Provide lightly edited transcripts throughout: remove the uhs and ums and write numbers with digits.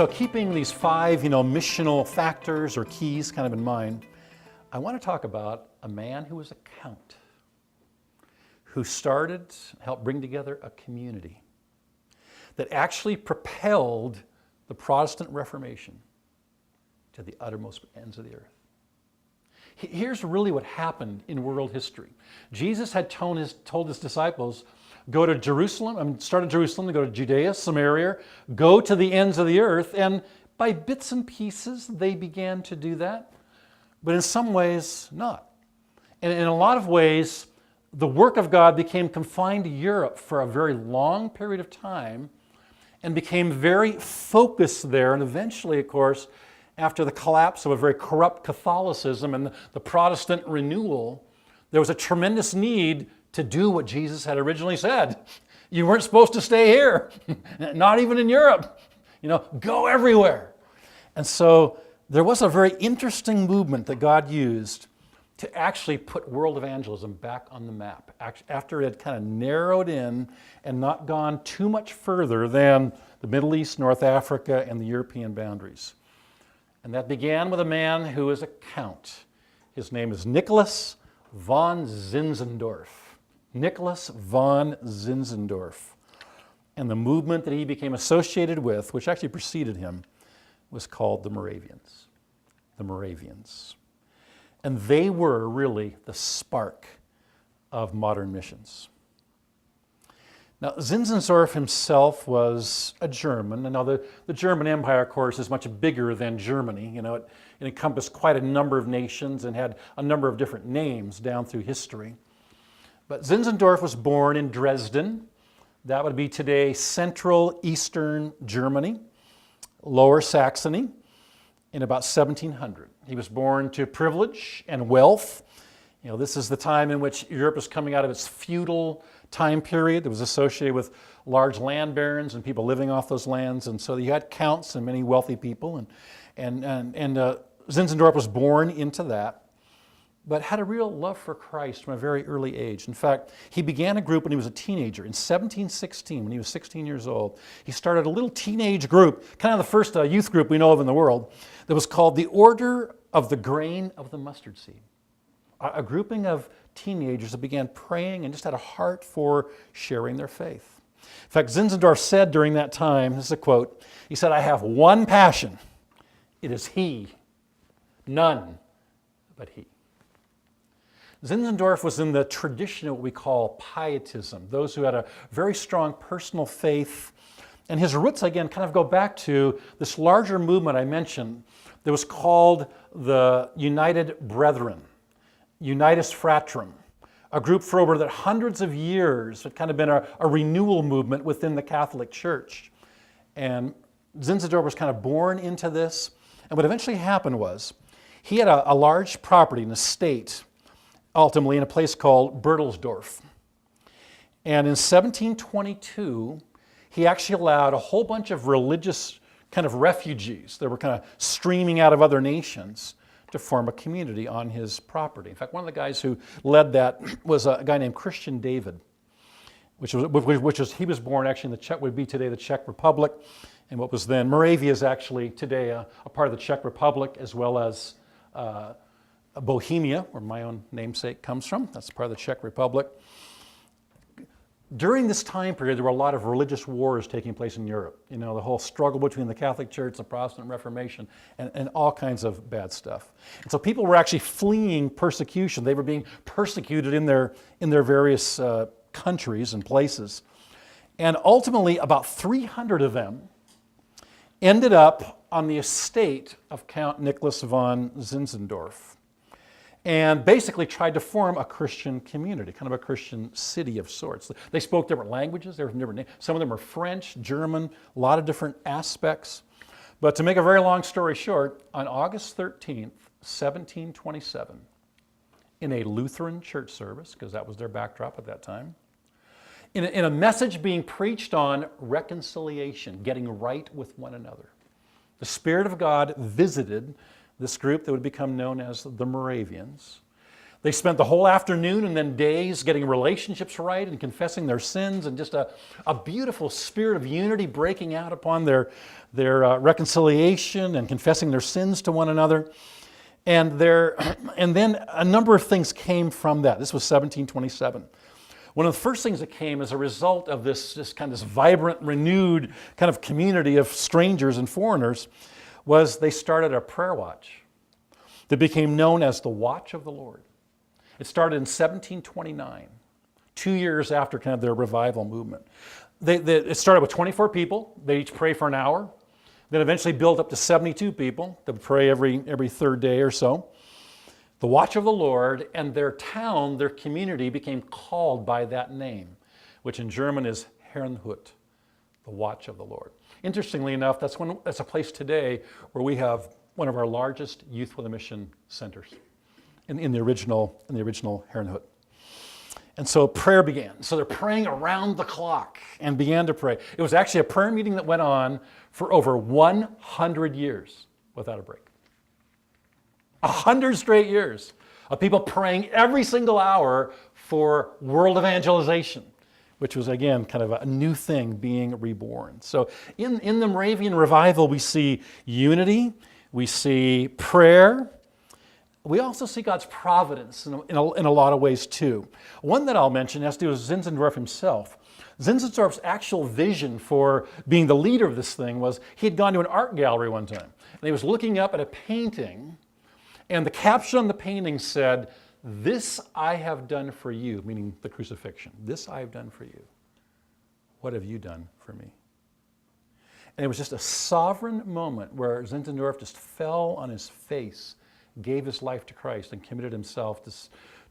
So keeping these five, missional factors or keys kind of in mind, I want to talk about a man who was a count, who helped bring together a community that actually propelled the Protestant Reformation to the uttermost ends of the earth. Here's really what happened in world history. Jesus had told his disciples, go to Jerusalem, start at Jerusalem, go to Judea, Samaria, go to the ends of the earth, and by bits and pieces they began to do that, but in some ways not. And in a lot of ways, the work of God became confined to Europe for a very long period of time and became very focused there, and eventually, of course, after the collapse of a very corrupt Catholicism and the Protestant renewal, there was a tremendous need to do what Jesus had originally said. You weren't supposed to stay here, not even in Europe. Go everywhere. And so there was a very interesting movement that God used to actually put world evangelism back on the map after it had kind of narrowed in and not gone too much further than the Middle East, North Africa, and the European boundaries. And that began with a man who is a count. His name is Nicholas von Zinzendorf. Nicholas von Zinzendorf. And the movement that he became associated with, which actually preceded him, was called the Moravians. The Moravians. And they were really the spark of modern missions. Now, Zinzendorf himself was a German. And now the German Empire, of course, is much bigger than Germany. It encompassed quite a number of nations and had a number of different names down through history. But Zinzendorf was born in Dresden. That would be today Central Eastern Germany, Lower Saxony, in about 1700. He was born to privilege and wealth. This is the time in which Europe was coming out of its feudal time period that was associated with large land barons and people living off those lands. And so you had counts and many wealthy people. And Zinzendorf was born into that, but had a real love for Christ from a very early age. In fact, he began a group when he was a teenager. In 1716, when he was 16 years old, he started a little teenage group, kind of the first youth group we know of in the world, that was called the Order of the Grain of the Mustard Seed. A grouping of teenagers that began praying and just had a heart for sharing their faith. In fact, Zinzendorf said during that time, this is a quote, he said, "I have one passion. It is He, none but He." Zinzendorf was in the tradition of what we call pietism, those who had a very strong personal faith. And his roots, again, kind of go back to this larger movement I mentioned that was called the United Brethren, Unitas Fratrum, a group for over hundreds of years. It kind of been a renewal movement within the Catholic Church. And Zinzendorf was kind of born into this. And what eventually happened was he had a large property, an estate, ultimately in a place called Bertelsdorf. And in 1722, he actually allowed a whole bunch of religious kind of refugees that were kind of streaming out of other nations to form a community on his property. In fact, one of the guys who led that was a guy named Christian David, he was born actually in would be today the Czech Republic, and what was then Moravia is actually today a part of the Czech Republic, as well as Bohemia, where my own namesake comes from. That's part of the Czech Republic. During this time period, there were a lot of religious wars taking place in Europe. The whole struggle between the Catholic Church, the Protestant Reformation, and all kinds of bad stuff. And so people were actually fleeing persecution. They were being persecuted in their various countries and places. And ultimately, about 300 of them ended up on the estate of Count Nicholas von Zinzendorf, and basically tried to form a Christian community, kind of a Christian city of sorts. They spoke different languages. They were from different names. Some of them were French, German, a lot of different aspects. But to make a very long story short, on August 13th, 1727, in a Lutheran church service, because that was their backdrop at that time, in a message being preached on reconciliation, getting right with one another, the Spirit of God visited this group that would become known as the Moravians. They spent the whole afternoon and then days getting relationships right and confessing their sins, and just a beautiful spirit of unity breaking out upon their reconciliation and confessing their sins to one another. And then a number of things came from that. This was 1727. One of the first things that came as a result of this vibrant, renewed kind of community of strangers and foreigners was they started a prayer watch that became known as the Watch of the Lord. It started in 1729, 2 years after kind of their revival movement. It started with 24 people. They each pray for an hour. Then eventually built up to 72 people that would pray every third day or so. The Watch of the Lord, and their town, their community became called by that name, which in German is Herrnhut, the Watch of the Lord. Interestingly enough, that's a place today where we have one of our largest youth with a mission centers in the original Herrnhut. And so prayer began. So they're praying around the clock and began to pray. It was actually a prayer meeting that went on for over 100 years without a break. 100 straight years of people praying every single hour for world evangelization, which was, again, kind of a new thing being reborn. So in the Moravian revival, we see unity, we see prayer. We also see God's providence in a lot of ways too. One that I'll mention has to do with Zinzendorf himself. Zinzendorf's actual vision for being the leader of this thing was he had gone to an art gallery one time, and he was looking up at a painting, and the caption on the painting said, "This I have done for you," meaning the crucifixion. "This I have done for you. What have you done for me?" And it was just a sovereign moment where Zinzendorf just fell on his face, gave his life to Christ, and committed himself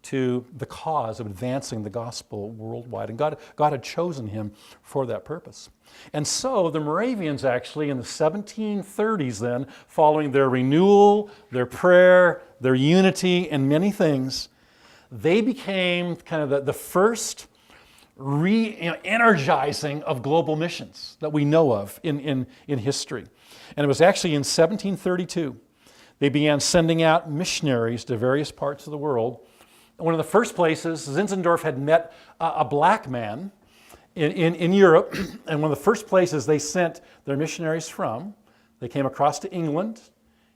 to the cause of advancing the gospel worldwide. And God had chosen him for that purpose. And so the Moravians actually in the 1730s then, following their renewal, their prayer, their unity, and many things, they became kind of the first energizing of global missions that we know of in history. And it was actually in 1732 they began sending out missionaries to various parts of the world. One of the first places, Zinzendorf had met a black man in Europe, and one of the first places they sent their missionaries from, they came across to England,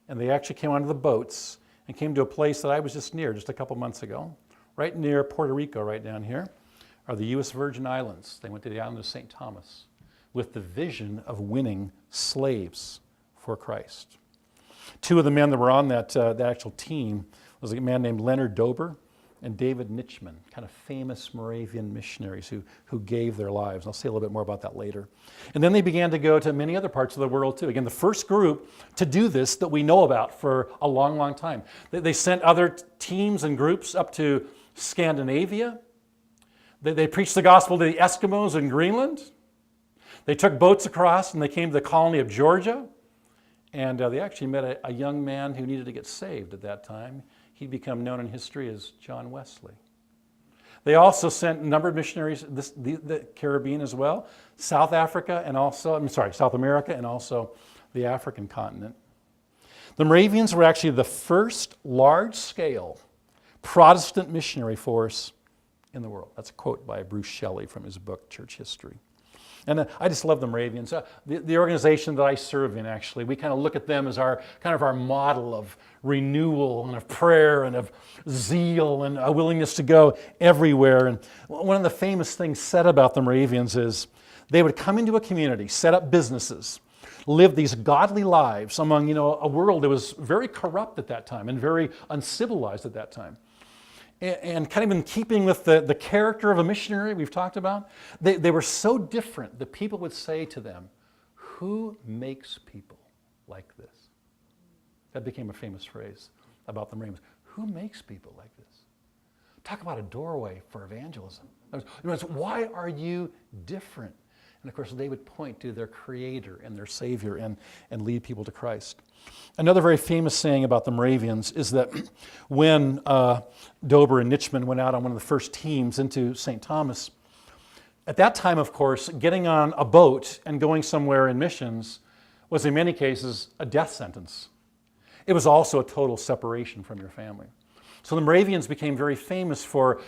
and they actually came onto the boats and came to a place that I was just near just a couple months ago, right near Puerto Rico, right down here, are the U.S. Virgin Islands. They went to the island of St. Thomas with the vision of winning slaves for Christ. Two of the men that were on that actual team was a man named Leonard Dober and David Nitschmann, kind of famous Moravian missionaries who gave their lives. I'll say a little bit more about that later. And then they began to go to many other parts of the world too. Again, the first group to do this that we know about for a long, long time. They sent other teams and groups up to Scandinavia. They preached the gospel to the Eskimos in Greenland. They took boats across and they came to the colony of Georgia. And they actually met a young man who needed to get saved at that time. He'd become known in history as John Wesley. They also sent a number of missionaries, the Caribbean as well, South America, and also the African continent. The Moravians were actually the first large-scale Protestant missionary force in the world. That's a quote by Bruce Shelley from his book, Church History. And I just love the Moravians. The organization that I serve in, actually, we kind of look at them as our model of renewal and of prayer and of zeal and a willingness to go everywhere. And one of the famous things said about the Moravians is they would come into a community, set up businesses, live these godly lives among a world that was very corrupt at that time and very uncivilized at that time. And kind of in keeping with the character of a missionary we've talked about, they were so different that people would say to them, "Who makes people like this?" That became a famous phrase about the Moravians. Who makes people like this? Talk about a doorway for evangelism. Why are you different? And of course, they would point to their Creator and their Savior and lead people to Christ. Another very famous saying about the Moravians is that when Dober and Nitschmann went out on one of the first teams into St. Thomas, at that time, of course, getting on a boat and going somewhere in missions was in many cases a death sentence. It was also a total separation from your family. So the Moravians became very famous for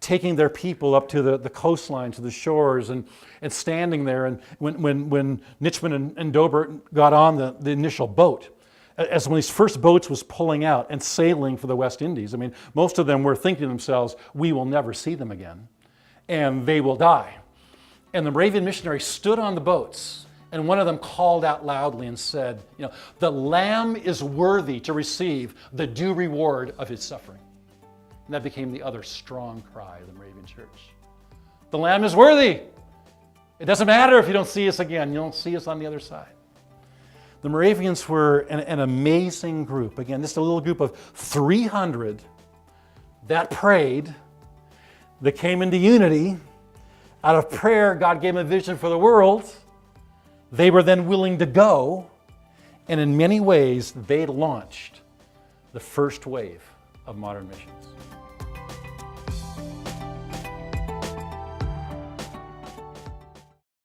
taking their people up to the coastline, to the shores, and standing there. And when Nitschmann and Dobert got on the initial boat, as one of these first boats was pulling out and sailing for the West Indies, I mean, most of them were thinking to themselves, we will never see them again, and they will die. And the Moravian missionaries stood on the boats, and one of them called out loudly and said, the Lamb is worthy to receive the due reward of his suffering. And that became the other strong cry of the Moravian church. The Lamb is worthy. It doesn't matter if you don't see us again. You don't see us on the other side. The Moravians were an amazing group. Again, just a little group of 300 that prayed, that came into unity. Out of prayer, God gave them a vision for the world. They were then willing to go. And in many ways, they launched the first wave of modern missions.